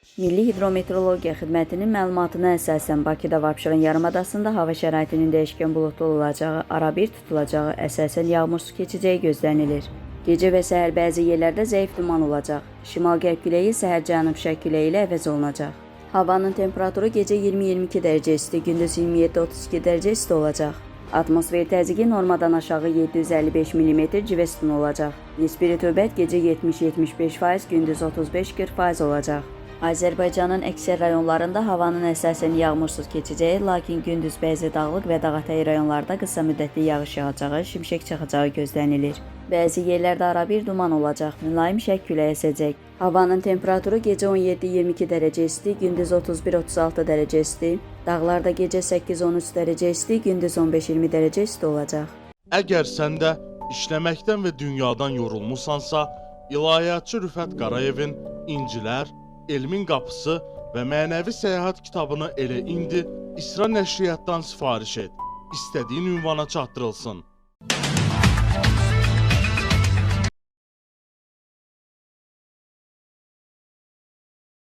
Milli Hidrometeorologiya Xidmətinin məlumatına əsasən Bakıda və Abşeron yarımadasında hava şəraitinin dəyişkən buludlu olacağı, arabir tutulacağı, əsasən yağmursuz keçəcəyi gözlənilir. Gecə və səhər bəzi yerlərdə zəif duman olacaq. Şimal-qərb küləyi səhər cənub-şərq küləyi ilə əvəz olunacaq. Havanın temperaturu gecə 20-22 dərəcə isti, gündüz 27-32 dərəcə isti olacaq. Atmosfer təzyiqi normadan aşağı 755 mm civə sütunu olacaq. Nisbi rütubət gecə 70-75%, gündüz 35-40% olacaq. Azərbaycanın əksər rayonlarında havanın əsasən yağmursuz keçəcəyi, lakin gündüz bəzi dağlıq və dağətəyi rayonlarda qısa müddətli yağış yağacağı, şimşək çaxacağı gözlənilir. Bəzi yerlərdə arabir duman olacaq, mülayim şərq küləyi əsəcək. Havanın temperaturu gecə 17-22 dərəcə isti, gündüz 31-36 dərəcə isti. Dağlarda gecə 8-13 dərəcə isti, gündüz 15-20 dərəcə isti olacaq. Əgər sən də işləməkdən və dünyadan yorulmusansa, İlahiyyatçı Rüfət Qarayevin İncilər, Elmin Qapısı və Mənəvi Səyahət kitabını elə indi İsra Nəşriyyatdan sifariş et. İstədiyin ünvana çatdırılsın.